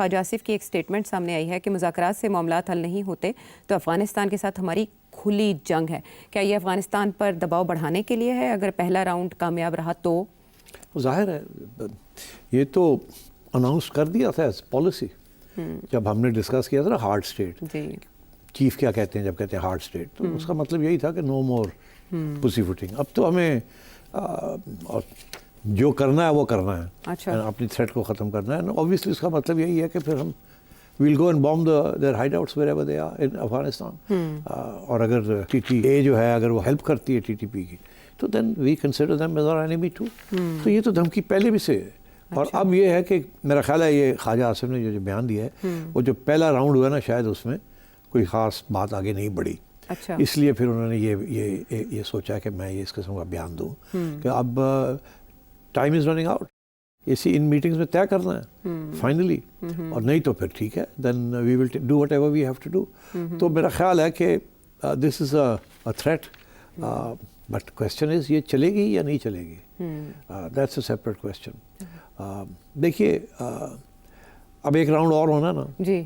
خواجہ آصف کی ایک سٹیٹمنٹ سامنے آئی ہے کہ مذاکرات سے معاملات حل نہیں ہوتے تو افغانستان کے ساتھ ہماری کھلی جنگ ہے. کیا یہ افغانستان پر دباؤ بڑھانے کے لیے ہے؟ اگر پہلا راؤنڈ کامیاب رہا تو ظاہر ہے یہ تو اناؤنس کر دیا تھا ایز پالیسی جب ہم نے ڈسکس کیا تھا نا ہارڈ اسٹیٹ. چیف کیا کہتے ہیں جب کہتے ہیں ہارڈ اسٹیٹ تو اس کا مطلب یہی تھا کہ نو مور پوسی فوٹنگ. اب تو ہمیں جو کرنا ہے وہ کرنا ہے, اپنی تھریٹ کو ختم کرنا ہے. اوبویسلی اس کا مطلب یہی ہے کہ پھر ہم we'll go and bomb their hideouts wherever they are in Afghanistan. اور اگر ٹی ٹی اے جو ہے اگر وہ ہیلپ کرتی ہے ٹی ٹی پی کی تو then we consider them as our enemy too. تو یہ تو دھمکی پہلے بھی سے ہے. اور اب یہ ہے کہ میرا خیال ہے یہ خواجہ آصف نے جو بیان دیا ہے وہ جو پہلا راؤنڈ ہوا نا شاید اس میں کوئی خاص بات آگے نہیں بڑھی. اس لیے پھر انہوں نے یہ سوچا کہ میں یہ اس قسم کا بیان دوں کہ اب ٹائم از رننگ آؤٹ. اسی ان میٹنگز میں طے کرنا ہے فائنلی, اور نہیں تو پھر ٹھیک ہے then we will do whatever we have to do. تو میرا خیال ہے کہ this is a threat, but question is یہ چلے گی یا نہیں چلے گی, دیٹس اے سیپریٹ کویسچن. دیکھیے اب ایک راؤنڈ اور ہونا نا جی.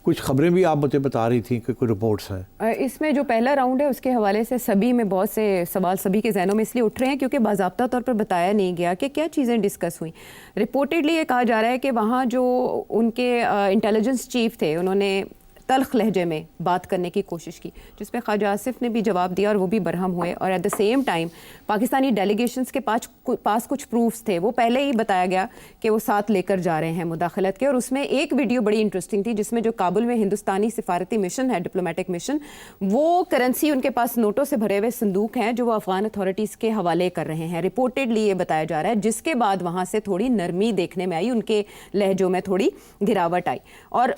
کچھ خبریں بھی آپ مجھے بتا رہی تھیں کہ کوئی رپورٹس ہیں اس میں جو پہلا راؤنڈ ہے اس کے حوالے سے سبھی میں بہت سے سوال سبھی کے ذہنوں میں اس لیے اٹھ رہے ہیں کیونکہ باضابطہ طور پر بتایا نہیں گیا کہ کیا چیزیں ڈسکس ہوئیں. رپورٹڈلی یہ کہا جا رہا ہے کہ وہاں جو ان کے انٹیلیجنس چیف تھے انہوں نے تلخ لہجے میں بات کرنے کی کوشش کی جس پہ خواجہ آصف نے بھی جواب دیا اور وہ بھی برہم ہوئے. اور at the same time Pakistani delegations کے پاس کچھ پروفز تھے, وہ پہلے ہی بتایا گیا کہ وہ ساتھ لے کر جا رہے ہیں مداخلت کے. اور اس میں ایک ویڈیو بڑی انٹرسٹنگ تھی جس میں جو کابل میں ہندوستانی سفارتی مشن ہے, ڈپلومیٹک مشن, وہ کرنسی ان کے پاس نوٹوں سے بھرے ہوئے صندوق ہیں جو وہ افغان اتھارٹیز کے حوالے کر رہے ہیں. رپورٹڈلی یہ بتایا جا رہا ہے جس کے بعد وہاں سے تھوڑی نرمی دیکھنے میں آئی, ان کے لہجوں میں تھوڑی گراوٹ آئی. اور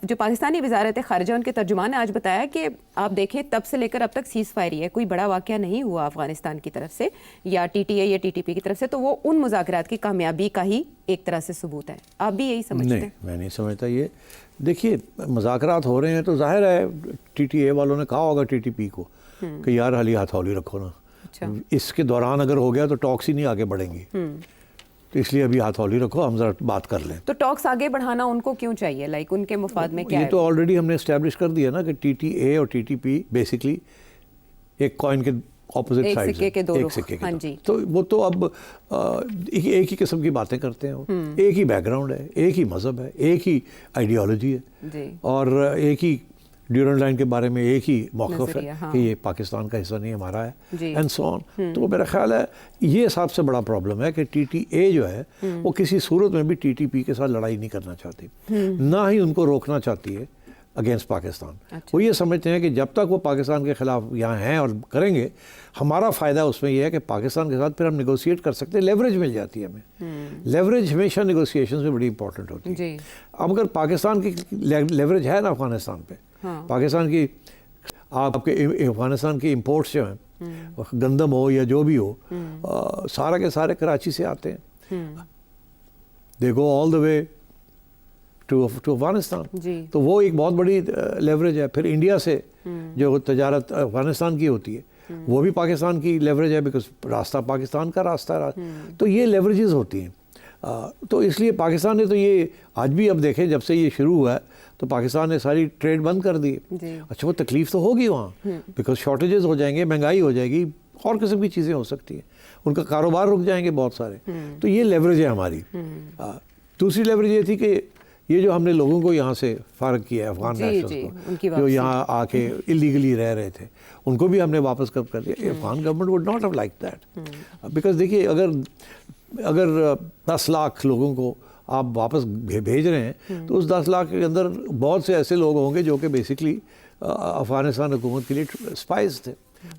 جو پاکستانی وزارت خارجہ ان کے ترجمان نے آج بتایا کہ آپ دیکھیں تب سے لے کر اب تک سیز فائر ہی ہے, کوئی بڑا واقعہ نہیں ہوا افغانستان کی طرف سے یا ٹی ٹی اے یا ٹی ٹی پی کی طرف سے. تو وہ ان مذاکرات کی کامیابی کا ہی ایک طرح سے ثبوت ہے. آپ بھی یہی سمجھتے ہیں؟ نہیں, میں نہیں سمجھتا. یہ دیکھیے مذاکرات ہو رہے ہیں تو ظاہر ہے ٹی ٹی اے والوں نے کہا ہوگا ٹی ٹی پی کو کہ یار حالی ہتھولی رکھو نا, اس کے دوران اگر ہو گیا تو ٹاکس ہی نہیں آگے بڑھیں گی, تو اس لیے ابھی ہتھولی رکھو, ہم ذرا بات کر لیں. تو ٹاکس آگے بڑھانا ان کو کیوں چاہیے؟ لائک ان کے مفاد میں کیا ہے؟ یہ تو آلریڈی ہم نے اسٹیبلش کر دیا نا کہ ٹی ٹی اے اور ٹی ٹی پی بیسکلی ایک کوائن کے اپوزٹ سائڈ, ایک سکے کے دو. تو وہ تو اب ایک ہی قسم کی باتیں کرتے ہیں, ایک ہی بیک گراؤنڈ ہے, ایک ہی مذہب ہے, ایک ہی آئیڈیالوجی ہے, اور ایک ہی ڈیورنٹ لائن کے بارے میں ایک ہی موقف ہے کہ یہ پاکستان کا حصہ نہیں ہمارا ہے, اینڈ سو آن. تو میرا خیال ہے یہ سب سے بڑا پرابلم ہے کہ ٹی ٹی اے جو ہے وہ کسی صورت میں بھی ٹی ٹی پی کے ساتھ لڑائی نہیں کرنا چاہتی, نہ ہی ان کو روکنا چاہتی ہے اگینسٹ پاکستان. وہ یہ سمجھتے ہیں کہ جب تک وہ پاکستان کے خلاف یہاں ہیں اور کریں گے, ہمارا فائدہ اس میں یہ ہے کہ پاکستان کے ساتھ پھر ہم نیگوشیٹ کر سکتے ہیں, لیوریج مل جاتی ہے ہمیں. لیوریج ہمیشہ نیگوشیشنز میں بڑی امپورٹنٹ ہوتی ہے. اب اگر پاکستان کی لیوریج ہے نا افغانستان پہ, پاکستان کی آپ کے افغانستان کی امپورٹس جو ہیں, گندم ہو یا جو بھی ہو, سارا کے سارے کراچی سے آتے ہیں, دے گو آل دا وے ٹو افغانستان. تو وہ ایک بہت بڑی لیوریج ہے. پھر انڈیا سے جو تجارت افغانستان کی ہوتی ہے وہ بھی پاکستان کی لیوریج ہے, بیکاز راستہ پاکستان کا راستہ ہے. تو یہ لیوریجز ہوتی ہیں. تو اس لیے پاکستان نے تو یہ آج بھی اب دیکھیں جب سے یہ شروع ہوا ہے تو پاکستان نے ساری ٹریڈ بند کر دی. اچھا وہ تکلیف تو ہوگی وہاں, بیکاز شارٹیجز ہو جائیں گے, مہنگائی ہو جائے گی, اور قسم کی چیزیں ہو سکتی ہیں, ان کا کاروبار رک جائیں گے بہت سارے. تو یہ لیوریج ہے ہماری. دوسری لیوریج یہ تھی کہ یہ جو ہم نے لوگوں کو یہاں سے فارغ کیا ہے, افغان نیشنلز کو جو یہاں آ کے اللیگلی رہ رہے تھے, ان کو بھی ہم نے واپس کب کر دیا. Afghan government would not have like that, because دیکھیے اگر 10 لاکھ لوگوں کو آپ واپس بھیج رہے ہیں تو اس 10 لاکھ کے اندر بہت سے ایسے لوگ ہوں گے جو کہ بیسکلی افغانستان حکومت کے لیے اسپائز تھے.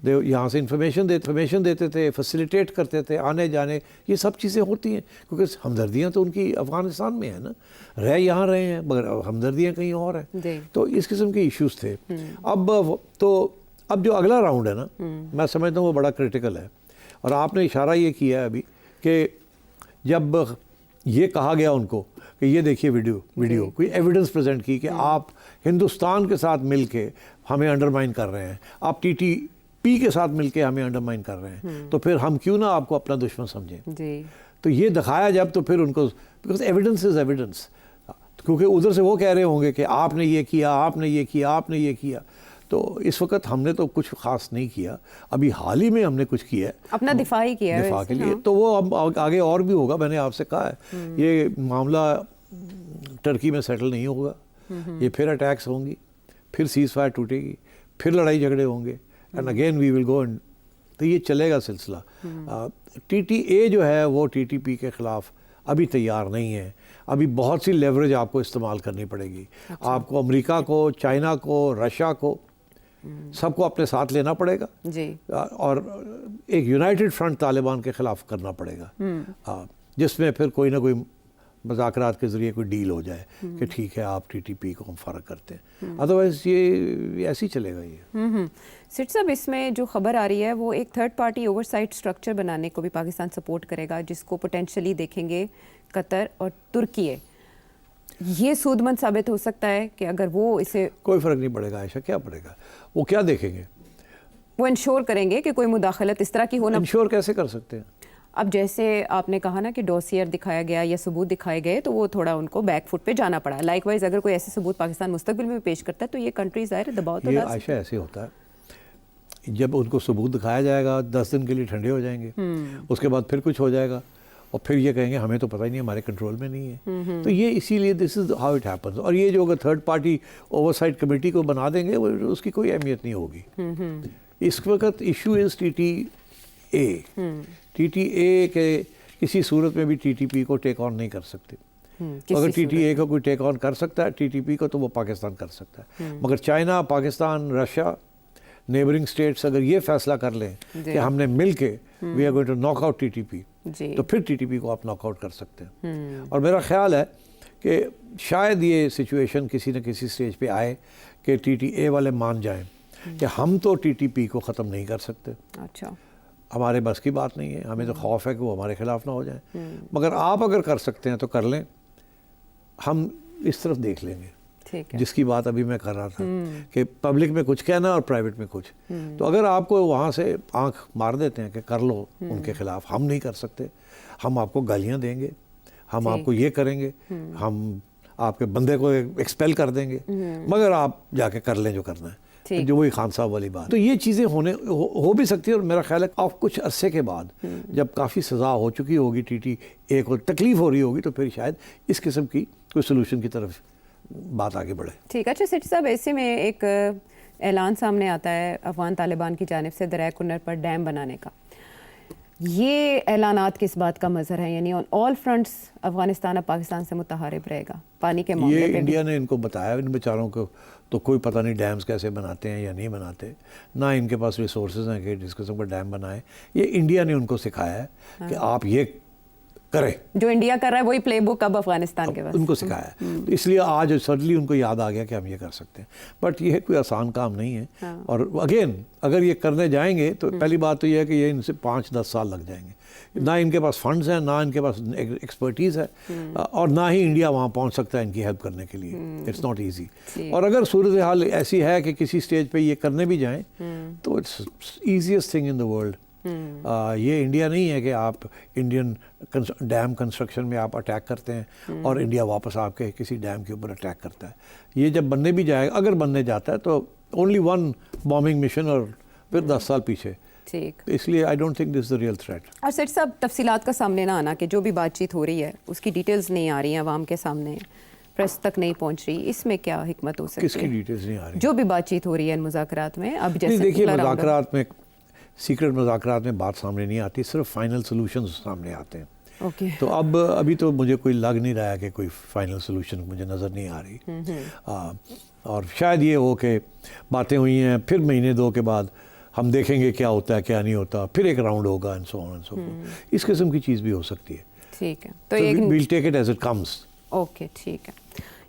یہاں سے انفارمیشن دیتے تھے, فیسیلیٹیٹ کرتے تھے آنے جانے. یہ سب چیزیں ہوتی ہیں کیونکہ ہمدردیاں تو ان کی افغانستان میں ہیں نا, رہ یہاں رہے ہیں مگر ہمدردیاں کہیں اور ہیں. تو اس قسم کے ایشوز تھے. اب جو اگلا راؤنڈ ہے نا, میں سمجھتا ہوں وہ بڑا کرٹیکل ہے. اور آپ نے اشارہ یہ کیا ہے ابھی کہ جب یہ کہا گیا ان کو کہ یہ دیکھیے ویڈیو کوئی ایویڈنس پریزنٹ کی کہ آپ ہندوستان کے ساتھ مل کے ہمیں انڈرمائن کر رہے ہیں, آپ ٹی ٹی پی کے ساتھ مل کے ہمیں انڈرمائن کر رہے ہیں, تو پھر ہم کیوں نہ آپ کو اپنا دشمن سمجھیں. تو یہ دکھایا جب تو پھر ان کو, بیکاز ایویڈنس از ایویڈنس. کیونکہ ادھر سے وہ کہہ رہے ہوں گے کہ آپ نے یہ کیا، آپ نے یہ کیا، آپ نے یہ کیا. تو اس وقت ہم نے تو کچھ خاص نہیں کیا، ابھی حال ہی میں ہم نے کچھ کیا ہے اپنا دفاع ہی کیا ہے دفاع کے لیے. تو وہ اب آگے اور بھی ہوگا. میں نے آپ سے کہا ہے یہ معاملہ ٹرکی میں سیٹل نہیں ہوگا، یہ پھر اٹیکس ہوں گی، پھر سیز فائر ٹوٹے گی، پھر لڑائی جھگڑے ہوں گے، and again we will go and. تو یہ چلے گا سلسلہ. ٹی ٹی اے جو ہے وہ ٹی ٹی پی کے خلاف ابھی تیار نہیں ہے. ابھی بہت سی لیوریج آپ کو استعمال کرنی پڑے گی. آپ کو امریکہ کو، چائنا کو، رشیا کو، سب کو اپنے ساتھ لینا پڑے گا جی، اور ایک یونائٹڈ فرنٹ طالبان کے خلاف کرنا پڑے گا، جس میں پھر کوئی نہ کوئی مذاکرات کے ذریعے کوئی ڈیل ہو جائے کہ ٹھیک ہے آپ ٹی ٹی پی کو ہم فرق کرتے ہیں. ادروائز یہ ایسے ہی چلے گا. یہ سٹ صاحب اس میں جو خبر آ رہی ہے وہ ایک third party oversight structure بنانے کو بھی پاکستان سپورٹ کرے گا، جس کو پوٹینشلی دیکھیں گے قطر اور ترکی. یہ سود مند ثابت ہو سکتا ہے کہ اگر وہ اسے کوئی فرق نہیں پڑے گا. عائشہ کیا پڑے گا؟ وہ کیا دیکھیں گے؟ وہ انشور کریں گے کہ کوئی مداخلت اس طرح کی ہونا. انشور کیسے کر سکتے ہیں؟ اب جیسے آپ نے کہا نا کہ ڈوسیئر دکھایا گیا یا ثبوت دکھائے گئے تو وہ تھوڑا ان کو بیک فٹ پہ جانا پڑا. لائک وائز اگر کوئی ایسے ثبوت پاکستان مستقبل میں پیش کرتا ہے تو یہ کنٹری ظاہر دباؤ تو یہ عائشہ ایسے ہوتا ہے، جب ان کو ثبوت دکھایا جائے گا 10 دن کے لیے ٹھنڈے ہو جائیں گے، اس کے بعد پھر کچھ ہو جائے گا اور پھر یہ کہیں گے ہمیں تو پتہ ہی نہیں، ہمارے کنٹرول میں نہیں ہے. تو یہ اسی لیے this is how it happens. اور یہ جو اگر third party oversight committee کو بنا دیں گے اس کی کوئی اہمیت نہیں ہوگی. اس وقت issue is T T A. T T A کے کسی صورت میں بھی ٹی ٹی پی کو ٹیک آن نہیں کر سکتے. اگر ٹی ٹی اے کو کوئی ٹیک آن کر سکتا ہے ٹی ٹی پی کو تو وہ پاکستان کر سکتا ہے. مگر China, Pakistan, Russia, neighbouring states اگر یہ فیصلہ کر لیں کہ ہم نے مل کے we are going to knock out T T P, تو پھر ٹی ٹی پی کو آپ ناک آؤٹ کر سکتے ہیں. اور میرا خیال ہے کہ شاید یہ سچویشن کسی نہ کسی سٹیج پہ آئے کہ ٹی ٹی اے والے مان جائیں کہ ہم تو ٹی ٹی پی کو ختم نہیں کر سکتے. اچھا، ہمارے بس کی بات نہیں ہے، ہمیں تو خوف ہے کہ وہ ہمارے خلاف نہ ہو جائیں. مگر آپ اگر کر سکتے ہیں تو کر لیں، ہم اس طرف دیکھ لیں گے. جس کی بات ابھی میں کر رہا تھا کہ پبلک میں کچھ کہنا اور پرائیویٹ میں کچھ. تو اگر آپ کو وہاں سے آنکھ مار دیتے ہیں کہ کر لو ان کے خلاف، ہم نہیں کر سکتے، ہم آپ کو گالیاں دیں گے، ہم آپ کو یہ کریں گے، ہم آپ کے بندے کو ایکسپیل کر دیں گے، مگر آپ جا کے کر لیں جو کرنا ہے. جو وہی خان صاحب والی بات. تو یہ چیزیں ہو بھی سکتی ہے. اور میرا خیال ہے آپ کچھ عرصے کے بعد جب کافی سزا ہو چکی ہوگی ٹی ٹی اے کو، تکلیف ہو رہی ہوگی، تو پھر شاید اس قسم کی کوئی سلوشن کی طرف بات آگے بڑھے. ٹھیک ہے. اچھا سیٹھی صاحب، ایسے میں ایک اعلان سامنے آتا ہے افغان طالبان کی جانب سے دریائے کنر پر ڈیم بنانے کا. یہ اعلانات کس بات کا مظہر ہے؟ یعنی آن آل فرنٹس افغانستان اب پاکستان سے متحارب رہے گا پانی کے معاملے پہ. یہ انڈیا نے ان کو بتایا، ان بیچاروں کو تو کوئی پتہ نہیں ڈیمز کیسے بناتے ہیں یا نہیں بناتے، نہ ان کے پاس ریسورسز ہیں کہ جس قسم کا ڈیم بنائے. یہ انڈیا نے ان کو سکھایا ہے کہ آپ یہ کریں. جو انڈیا کر رہا ہے وہی پلے بک اب افغانستان کے پاس ان کو سکھایا ہے. اس لیے آج سڈنلی ان کو یاد آ گیا کہ ہم یہ کر سکتے ہیں. بٹ یہ کوئی آسان کام نہیں ہے. اور اگین اگر یہ کرنے جائیں گے تو پہلی بات تو یہ ہے کہ یہ ان سے 5-10 سال لگ جائیں گے. نہ ان کے پاس فنڈز ہیں، نہ ان کے پاس ایکسپرٹیز ہے، اور نہ ہی انڈیا وہاں پہنچ سکتا ہے ان کی ہیلپ کرنے کے لیے. It's not easy. اور اگر صورتحال ایسی ہے کہ کسی سٹیج پہ یہ کرنے بھی جائیں تو it's easiest thing in the world. یہ انڈیا نہیں ہے کہ آپ انڈین ڈیم کنسٹرکشن میں آپ اٹیک کرتے ہیں اور انڈیا واپس آپ کے کسی ڈیم کے اوپر اٹیک کرتا ہے. یہ جب بننے بھی جائے گا، اگر بننے جاتا ہے تو اونلی ون بامبنگ مشن اور پھر 10 سال پیچھے. اس لیے I don't think this is the real threat. اور سیٹ صاحب، تفصیلات کا سامنے نہ آنا کہ جو بھی بات چیت ہو رہی ہے اس کی ڈیٹیلز نہیں آ رہی ہیں عوام کے سامنے، پریس تک نہیں پہنچ رہی، اس میں کیا حکمت ہو سکتی ہے؟ کس کی ڈیٹیلز نہیں آ رہی؟ جو بھی بات چیت ہو رہی ہے ان مذاکرات میں. اب جیسے دیکھیے، مذاکرات میں سیکرٹ مذاکرات میں بات سامنے نہیں آتی، صرف فائنل سلوشنز سامنے آتے ہیں. تو ابھی تو مجھے کوئی لگ نہیں رہا ہے کہ کوئی فائنل سلوشن مجھے نظر نہیں آ رہی. اور شاید یہ ہو کہ باتیں ہوئی ہیں، پھر مہینے 2 کے بعد ہم دیکھیں گے کیا ہوتا ہے کیا نہیں ہوتا، پھر ایک راؤنڈ ہوگا and so on and so forth. اس قسم کی چیز بھی ہو سکتی ہے. ٹھیک ہے. تو we'll take it as it comes. Okay, ٹھیک ہے.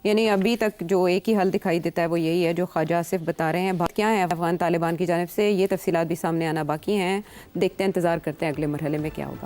یعنی ابھی تک جو ایک ہی حل دکھائی دیتا ہے وہ یہی ہے جو خواجہ آصف بتا رہے ہیں. کیا ہے افغان طالبان کی جانب سے یہ تفصیلات بھی سامنے آنا باقی ہیں. دیکھتے ہیں، انتظار کرتے ہیں اگلے مرحلے میں کیا ہوگا.